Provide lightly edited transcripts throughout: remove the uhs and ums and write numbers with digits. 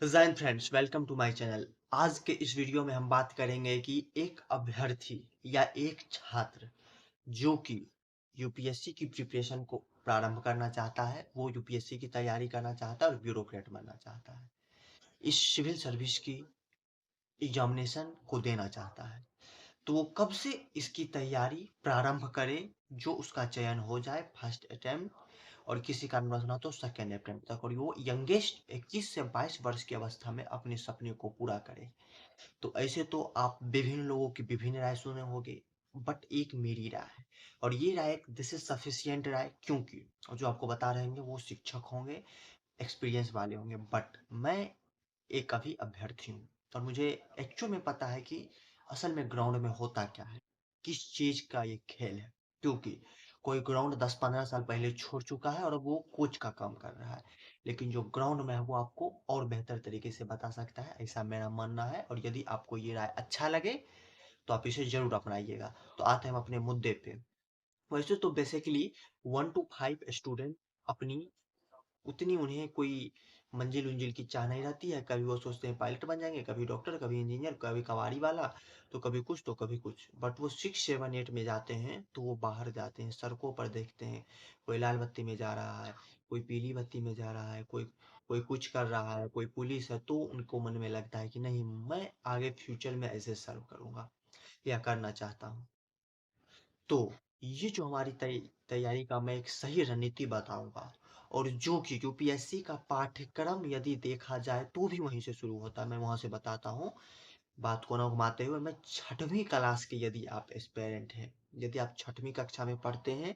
Jain friends, welcome to my channel. आज के इस वीडियो में हम बात करेंगे कि एक अभ्यर्थी या एक छात्र जो कि यूपीएससी की प्रिपरेशन को प्रारंभ करना चाहता है, वो यूपीएससी की तैयारी करना चाहता है और ब्यूरोक्रेट बनना चाहता है, इस सिविल सर्विस की एग्जामिनेशन को देना चाहता है। तो वो कब से इसकी तैयारी प्रारंभ करे, जो उसका चयन हो जाए फर्स्ट अटेम्प्ट और किसी कारणवश ना तो सेकेंड अटेम्प्ट तक, और वो यंगेस्ट 21 से 22 वर्ष की अवस्था में अपने सपने को पूरा करे। तो ऐसे तो आप विभिन्न लोगों की विभिन्न राय सुने होंगे, बट एक मेरी राय है और ये राय दिस इज सफिशियंट राय, क्योंकि जो आपको बता रहे होंगे वो शिक्षक होंगे, एक्सपीरियंस वाले होंगे, बट मैं एक अभी अभ्यर्थी हूँ और मुझे एक्चुअल में पता है कि असल में ग्राउंड में होता क्या है, किस चीज का ये खेल है। क्योंकि कोई ग्राउंड 10-15 साल पहले छोड़ चुका है और अब वो कोच का काम कर रहा है, लेकिन जो ग्राउंड में है वो आपको और बेहतर तरीके से बता सकता है, ऐसा मेरा मानना है। और यदि आपको ये राय अच्छा लगे तो आप इसे जरूर अपनाइएगा। तो आते हैं हम अपने मुद्दे पे। वैसे तो बेसिकली 1 to 5 स्टूडेंट अपनी उतनी उन्हें कोई मंजिल उंजिल की चाह नहीं रहती है। कभी वो सोचते हैं पायलट बन जाएंगे, कभी डॉक्टर, कभी इंजीनियर, कभी कबाड़ी वाला, तो कभी कुछ तो कभी कुछ। बट वो 6, 7, 8 में जाते हैं तो वो बाहर जाते हैं, सड़कों पर देखते हैं कोई लाल बत्ती में जा रहा है, कोई पीली बत्ती में जा रहा है, कोई कोई कुछ कर रहा है, कोई पुलिस है, तो उनको मन में लगता है कि नहीं, मैं आगे फ्यूचर में ऐसे सर्व करूंगा या करना चाहता हूँ। तो ये जो हमारी तैयारी का मैं एक सही रणनीति बताऊंगा, और जो कि यूपीएससी का पाठ्यक्रम यदि देखा जाए तो भी वहीं से शुरू होता है, मैं वहां से बताता हूँ। बात को ना घुमाते हुए, मैं 6वीं क्लास के यदि आप एस्पेरेंट हैं, यदि आप 6वीं कक्षा में पढ़ते हैं,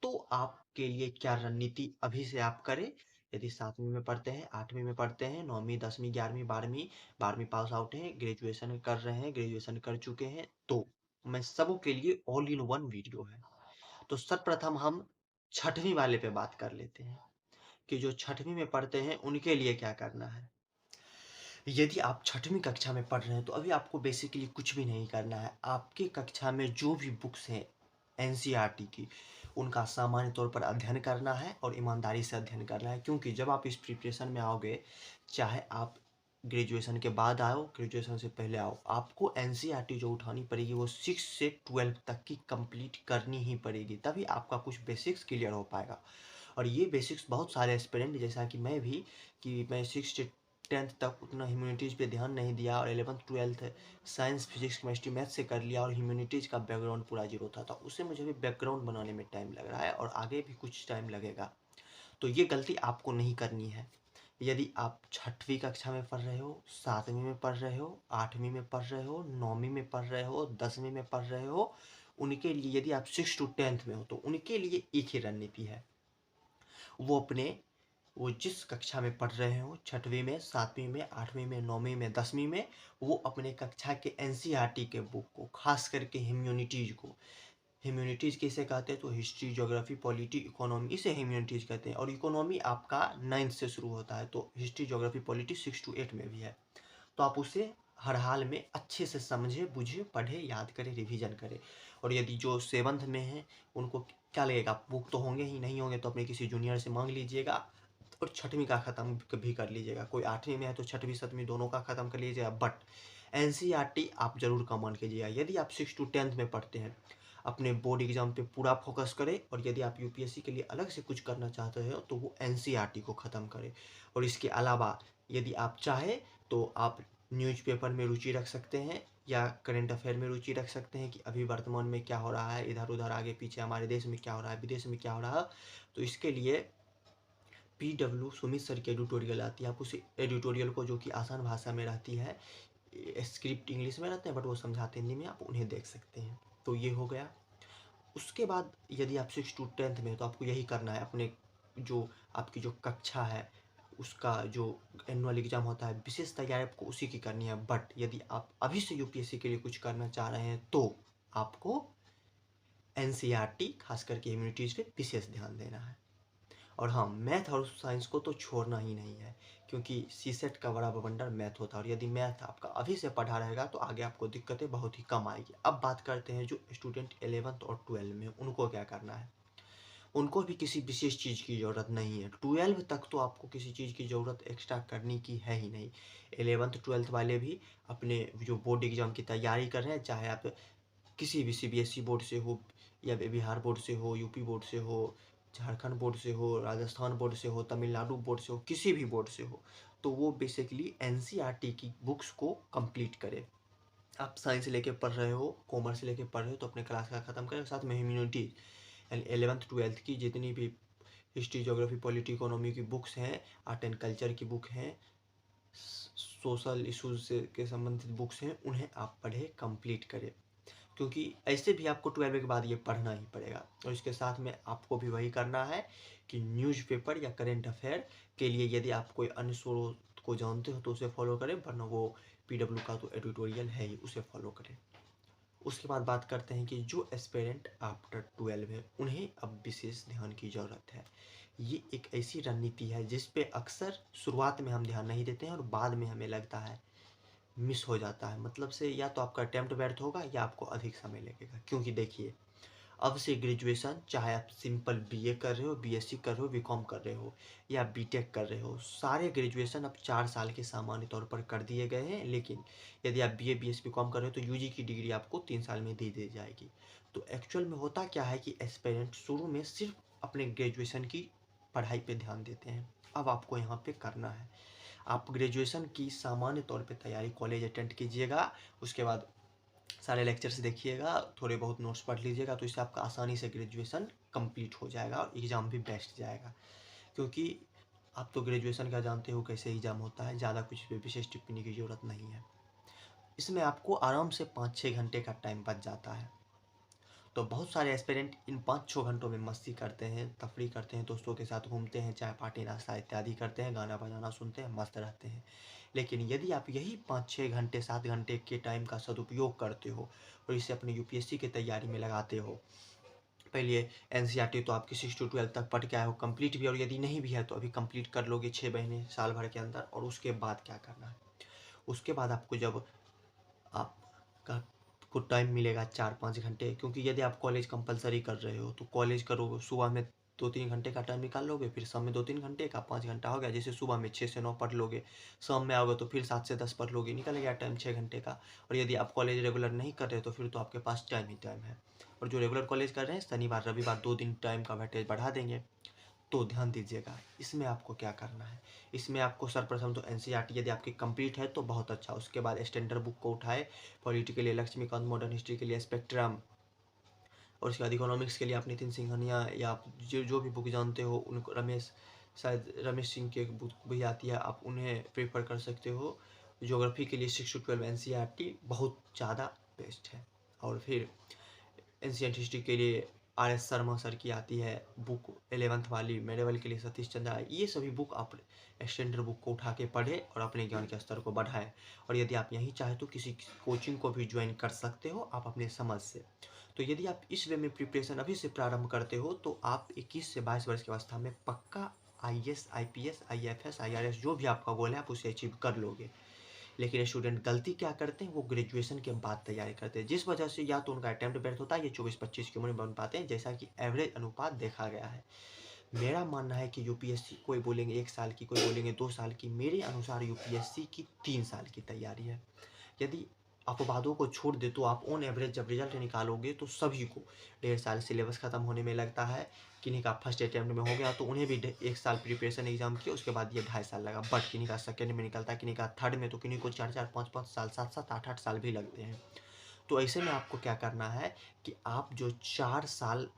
तो आपके लिए क्या रणनीति अभी से आप करें। यदि 7वीं में पढ़ते हैं, 8वीं में पढ़ते हैं, 9वीं, 10वीं, 11वीं, 12वीं, 12वीं पास आउट हैं, ग्रेजुएशन कर रहे हैं, ग्रेजुएशन कर चुके हैं, तो मैं सबों के लिए ऑल इन वन वीडियो है। तो सर्वप्रथम हम 6वीं वाले पे बात कर लेते हैं कि जो 6वीं में पढ़ते हैं उनके लिए क्या करना है। यदि आप 6वीं कक्षा में पढ़ रहे हैं तो अभी आपको बेसिकली कुछ भी नहीं करना है। आपके कक्षा में जो भी बुक्स हैं एनसीईआरटी की, उनका सामान्य तौर पर अध्ययन करना है और ईमानदारी से अध्ययन करना है। क्योंकि जब आप इस प्रिपरेशन में आओगे, चाहे आप ग्रेजुएशन के बाद आओ, ग्रेजुएशन से पहले आओ, आपको एनसीईआरटी जो उठानी पड़ेगी वो 6 से 12 तक की कंप्लीट करनी ही पड़ेगी, तभी आपका कुछ बेसिक्स क्लियर हो पाएगा। और ये बेसिक्स बहुत सारे एस्पिरेंट, जैसा कि मैं भी, कि मैं 6 से 10 तक उतना ह्यूमैनिटीज़ पे ध्यान नहीं दिया और 11th 12th science physics chemistry math से कर लिया और ह्यूमैनिटीज़ का बैकग्राउंड पूरा जीरो था, तो उससे मुझे भी बैकग्राउंड बनाने में टाइम लग रहा है और आगे भी कुछ टाइम लगेगा। तो ये गलती आपको नहीं करनी है। यदि आप 6वीं कक्षा में पढ़ रहे हो, 7वीं में पढ़ रहे हो, 8वीं में पढ़ रहे हो, 9वीं में पढ़ रहे हो, 10वीं में पढ़ रहे हो, उनके लिए, यदि आप 6 to 10 में हो, तो उनके लिए एक ही रणनीति है। वो जिस कक्षा में पढ़ रहे हो, 6वीं में, 7वीं में, 8वीं में, 9वीं में, 10वीं में, वो अपने कक्षा के एनसीईआरटी के बुक को, खास करके ह्यूमैनिटीज को, ह्यूमैनिटीज किसे कहते हैं तो हिस्ट्री, ज्योग्राफी, पॉलिटी, इकोनॉमी, इसे ह्यूमैनिटीज कहते हैं। और इकोनॉमी आपका 9th से शुरू होता है, तो हिस्ट्री, ज्योग्राफी, पॉलिटी 6 to 8 में भी है। तो आप उसे हर हाल में अच्छे से समझे, बुझे, पढ़े, याद करे, रिवीजन करे। और यदि जो 7th में है, उनको क्या लगेगा, बुक तो होंगे ही, नहीं होंगे तो अपने किसी जूनियर से मांग लीजिएगा और 6वीं का ख़त्म भी कर लीजिएगा। कोई 8वीं में है तो 6वीं 7वीं दोनों का ख़त्म कर लीजिएगा, बट एनसीईआरटी आप जरूर कमांड कीजिएगा। यदि आप 6 to 10 में पढ़ते हैं, अपने बोर्ड एग्जाम पे पूरा फोकस करें, और यदि आप यूपीएससी के लिए अलग से कुछ करना चाहते हो तो वो एनसीईआरटी को ख़त्म करें। और इसके अलावा यदि आप चाहें तो आप न्यूज़पेपर में रुचि रख सकते हैं या करंट अफेयर में रुचि रख सकते हैं कि अभी वर्तमान में क्या हो रहा है, इधर उधर, आगे पीछे, हमारे देश में क्या हो रहा है, विदेश में क्या हो रहा है। तो इसके लिए पीडब्ल्यू सुमित सर की एडिटोरियल आती है, आप उस एडिटोरियल को, जो कि आसान भाषा में रहती है, स्क्रिप्ट इंग्लिश में रहते हैं बट वो समझाते हिंदी में, आप उन्हें देख सकते हैं। तो ये हो गया। उसके बाद यदि आप 6 to 10 में, तो आपको यही करना है, अपने जो आपकी जो कक्षा है उसका जो एनुअल एग्जाम होता है, विशेष तैयारी आपको उसी की करनी है। बट यदि आप अभी से यूपीएससी के लिए कुछ करना चाह रहे हैं तो आपको एनसीईआरटी, खास करके ह्यूमैनिटीज़ पे विशेष ध्यान देना है। और हाँ, मैथ और साइंस को तो छोड़ना ही नहीं है, क्योंकि सीसेट का बड़ा बवंडर मैथ होता है, और यदि मैथ आपका अभी से पढ़ा रहेगा तो आगे आपको दिक्कतें बहुत ही कम आएगी। अब बात करते हैं जो स्टूडेंट 11th और 12 में, उनको क्या करना है। उनको भी किसी विशेष चीज़ की ज़रूरत नहीं है। 12 तक तो आपको किसी चीज़ की ज़रूरत एक्स्ट्रा करने की है ही नहीं। 11th 12th वाले भी अपने जो बोर्ड एग्ज़ाम की तैयारी कर रहे हैं, चाहे आप किसी भी सीबीएसई बोर्ड से हो या बिहार बोर्ड से हो, यूपी बोर्ड से हो, झारखंड बोर्ड से हो, राजस्थान बोर्ड से हो, तमिलनाडु बोर्ड से हो, किसी भी बोर्ड से हो, तो वो बेसिकली एनसीईआरटी की बुक्स को कंप्लीट करें। आप साइंस लेके पढ़ रहे हो, कॉमर्स लेके पढ़ रहे हो, तो अपने क्लास का ख़त्म करें। साथ में ह्यूमैनिटी 11th 12th की जितनी भी हिस्ट्री, ज्योग्राफी, पॉलिटी, इकोनॉमी की बुक्स हैं, आर्ट एंड कल्चर की बुक हैं, सोशल इशूज़ से के संबंधित बुक्स हैं, उन्हें आप पढ़ें, कंप्लीट करें। क्योंकि ऐसे भी आपको 12 के बाद ये पढ़ना ही पड़ेगा। और इसके साथ में आपको भी वही करना है कि न्यूज़पेपर या करंट अफेयर के लिए यदि आप कोई अन्य स्रोत को जानते हो तो उसे फॉलो करें, वरना वो पीडब्ल्यू का तो एडिटोरियल है ही, उसे फॉलो करें। उसके बाद बात करते हैं कि जो एस्पिरेंट आफ्टर 12 है, उन्हें अब विशेष ध्यान की ज़रूरत है। ये एक ऐसी रणनीति है जिस पे अक्सर शुरुआत में हम ध्यान नहीं देते हैं और बाद में हमें लगता है मिस हो जाता है। मतलब से या तो आपका अटेम्प्ट व्यर्थ होगा या आपको अधिक समय लगेगा। क्योंकि देखिए, अब से ग्रेजुएशन, चाहे आप सिंपल बीए कर रहे हो, बीएससी कर रहे हो, बीकॉम कर रहे हो या बीटेक कर रहे हो, सारे ग्रेजुएशन अब 4 साल के सामान्य तौर पर कर दिए गए हैं। लेकिन यदि आप बीए बीएससी बीकॉम कर रहे हो तो यूजी की डिग्री आपको 3 साल में दे दी जाएगी। तो एक्चुअल में होता क्या है कि एस्पिरेंट शुरू में सिर्फ अपने ग्रेजुएशन की पढ़ाई पे ध्यान देते हैं। अब आपको यहाँ पे करना है, आप ग्रेजुएशन की सामान्य तौर पे तैयारी कॉलेज अटेंड कीजिएगा, उसके बाद सारे लेक्चर्स देखिएगा, थोड़े बहुत नोट्स पढ़ लीजिएगा, तो इससे आपका आसानी से ग्रेजुएशन कंप्लीट हो जाएगा और एग्ज़ाम भी बेस्ट जाएगा। क्योंकि आप तो ग्रेजुएशन का जानते हो कैसे एग्ज़ाम होता है, ज़्यादा कुछ भी विशेष टिप्पणी की ज़रूरत नहीं है। इसमें आपको आराम से 5-6 घंटे का टाइम बच जाता है। तो बहुत सारे एस्पिरेंट इन 5-6 घंटों में मस्ती करते हैं, तफरीह करते हैं, दोस्तों के साथ घूमते हैं, चाय पार्टी नाश्ता इत्यादि करते हैं, गाना बजाना सुनते हैं, मस्त रहते हैं। लेकिन यदि आप यही 5-6 घंटे 7 घंटे के टाइम का सदुपयोग करते हो और इसे अपने यूपीएससी की तैयारी में लगाते हो, पहले एनसीईआरटी तो आपकी 6 to 12 तक पढ़ के आए हो, कंप्लीट भी, और यदि नहीं भी है तो अभी कंप्लीट कर लोगे 6 महीने साल भर के अंदर। और उसके बाद क्या करना है, उसके बाद आपको जब आपका को टाइम मिलेगा 4-5 घंटे, क्योंकि यदि आप कॉलेज कंपलसरी कर रहे हो तो कॉलेज करोगे, सुबह में 2-3 घंटे का टाइम निकाल लोगे, फिर शाम में 2-3 घंटे का 5 घंटा हो गया। जैसे सुबह में 6 से 9 पढ़ लोगे, शाम में आओगे तो फिर 7 से 10 पढ़ लोगे, निकल गया टाइम 6 घंटे का। और यदि आप कॉलेज रेगुलर नहीं कर रहे तो फिर तो आपके पास टाइम ही टाइम है। और जो रेगुलर कॉलेज कर रहे हैं, शनिवार रविवार 2 दिन टाइम का वेटेज बढ़ा देंगे। तो ध्यान दीजिएगा, इसमें आपको क्या करना है। इसमें आपको सर्वप्रथम तो एनसीईआरटी यदि आपकी कंप्लीट है तो बहुत अच्छा। उसके बाद स्टैंडर्ड बुक को उठाए, पॉलिटी के लिए लक्ष्मीकांत, मॉडर्न हिस्ट्री के लिए स्पेक्ट्रम, और उसके बाद इकोनॉमिक्स के लिए आप नितिन सिंघानिया या आप जो भी बुक जानते हो उनको, रमेश, शायद रमेश सिंह की एक बुक भी आती है, आप उन्हें प्रेफर कर सकते हो। ज्योग्राफी के लिए 6 to 12 एनसीईआरटी बहुत ज़्यादा बेस्ट है। और फिर एंशियंट हिस्ट्री के लिए आर एस शर्मा सर की आती है बुक 11th वाली, मेडिवल के लिए सतीश चंद्रा। ये सभी बुक आप स्टैंडर्ड बुक को उठा के पढ़े और अपने ज्ञान के स्तर को बढ़ाएं। और यदि आप यहीं चाहे तो किसी कोचिंग को भी ज्वाइन कर सकते हो आप अपने समझ से। तो यदि आप इस वे में प्रिपरेशन अभी से प्रारंभ करते हो तो आप 21 से 22 वर्ष की अवस्था में पक्का आईएएस, आईपीएस, आईएफएस, आईआरएस जो भी आपका गोल है आप उसे अचीव कर लोगे। लेकिन स्टूडेंट गलती क्या करते हैं, वो ग्रेजुएशन के बाद तैयारी करते हैं, जिस वजह से या तो उनका अटेम्प्ट व्यर्थ होता है, ये 24-25 की उम्र में बन पाते हैं, जैसा कि एवरेज अनुपात देखा गया है। मेरा मानना है कि यूपीएससी, कोई बोलेंगे 1 साल की, कोई बोलेंगे 2 साल की, मेरे अनुसार यूपीएससी की 3 साल की तैयारी है। यदि अपवादों को छोड़ दे तो आप ऑन एवरेज जब रिजल्ट निकालोगे तो सभी को 1.5 साल सिलेबस खत्म होने में लगता है। किन्हीं का फर्स्ट अटेम्प्ट में हो गया तो उन्हें भी 1 साल प्रिपरेशन एग्जाम किया, उसके बाद ये 2.5 साल लगा। बट किन्हीं का सेकेंड में निकलता है, किन्हीं का थर्ड में, तो किन्हीं को 4-4, 5-5 साल, 7-7, 8-8 साल भी लगते हैं। तो ऐसे में आपको क्या करना है कि आप जो 4 साल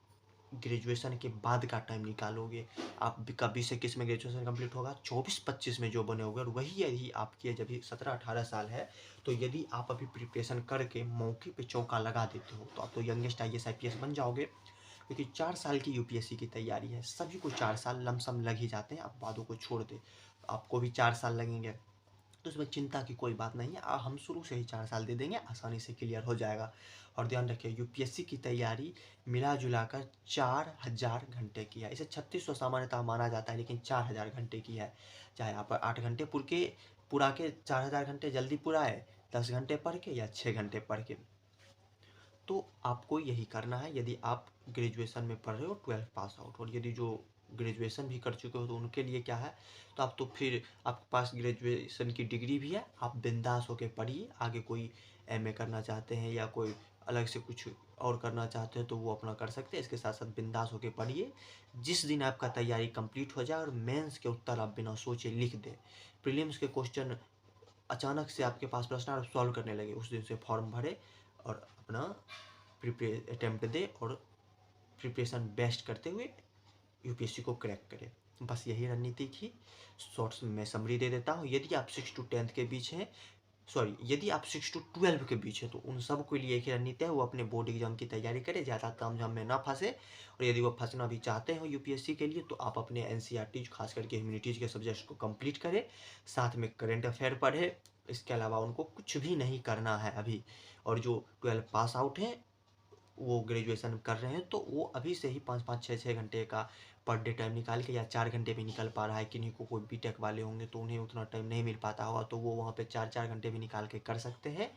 ग्रेजुएशन के बाद का टाइम निकालोगे, आप का 20-21 में ग्रेजुएशन कंप्लीट होगा, 24-25 में जो बने होंगे, और वही यदि आपकी जब 17-18 साल है, तो यदि आप अभी प्रिपरेशन करके मौके पे चौका लगा देते हो तो आप तो यंगेस्ट आईएएस आईपीएस बन जाओगे। क्योंकि 4 साल की यूपीएससी की तैयारी है, सभी को 4 साल लमसम लग ही जाते हैं, अपवादों को छोड़ दे। आपको भी 4 साल लगेंगे तो उसमें चिंता की कोई बात नहीं है, हम शुरू से ही 4 साल दे देंगे, आसानी से क्लियर हो जाएगा। और ध्यान रखिए, यूपीएससी की तैयारी मिला जुला कर 4000 घंटे की है। इसे 3600 सामान्यतः माना जाता है, लेकिन 4000 घंटे की है। चाहे आप 8 घंटे पूरा के 4000 घंटे जल्दी पूरा है, 10 घंटे पढ़ के या 6 घंटे पढ़ के। तो आपको यही करना है यदि आप ग्रेजुएशन में पढ़ रहे हो, 12th पास आउट। और यदि जो ग्रेजुएशन भी कर चुके हो तो उनके लिए क्या है, तो आप तो फिर आपके पास ग्रेजुएशन की डिग्री भी है, आप बिंदास होके पढ़िए। आगे कोई एमए करना चाहते हैं या कोई अलग से कुछ और करना चाहते हैं तो वो अपना कर सकते हैं। इसके साथ साथ बिंदास होके पढ़िए। जिस दिन आपका तैयारी कंप्लीट हो जाए और मेंस के उत्तर आप बिना सोचे लिख दें, प्रीलिम्स के क्वेश्चन अचानक से आपके पास प्रश्न आप सॉल्व करने लगे, उस दिन से फॉर्म भरे और अपना अटेम्प्ट दे और प्रिपरेशन बेस्ट करते हुए यूपीएससी को क्रैक करें। बस यही रणनीति थी। शॉर्ट्स में मैं समरी दे देता हूँ। यदि आप 6 to 10 के बीच हैं, सॉरी यदि आप 6 to 12 के बीच है तो उन सब के लिए एक ही रणनीति है, वो अपने बोर्ड एग्जाम की तैयारी करें, ज़्यादा तामझाम में ना फंसे। और यदि वो फंसना भी चाहते हो यूपीएससी के लिए तो आप अपने एनसीईआरटी खास करके ह्यूमैनिटीज़ के सब्जेक्ट्स को कंप्लीट करें, साथ में करंट अफेयर पढ़े। इसके अलावा उनको कुछ भी नहीं करना है अभी। और जो 12 पास आउट हैं वो ग्रेजुएशन कर रहे हैं तो वो अभी से ही 5-5 6-6 घंटे का पर डे टाइम निकाल के, या 4 घंटे भी निकल पा रहा है, किन्हीं को कोई बीटेक वाले होंगे तो उन्हें उतना टाइम नहीं मिल पाता होगा तो वो वहाँ पे 4-4 घंटे भी निकाल के कर सकते हैं।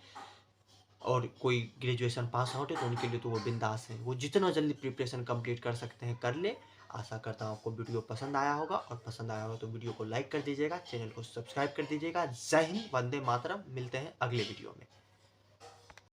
और कोई ग्रेजुएशन पास आउट है तो उनके लिए तो वो बिंदास है, वो जितना जल्दी प्रिपरेशन कंप्लीट कर सकते हैं कर ले। आशा करता हूँ आपको वीडियो पसंद आया होगा, और पसंद आया होगा तो वीडियो को लाइक कर दीजिएगा, चैनल को सब्सक्राइब कर दीजिएगा। जय हिंद, वंदे मातरम। मिलते हैं अगले वीडियो में।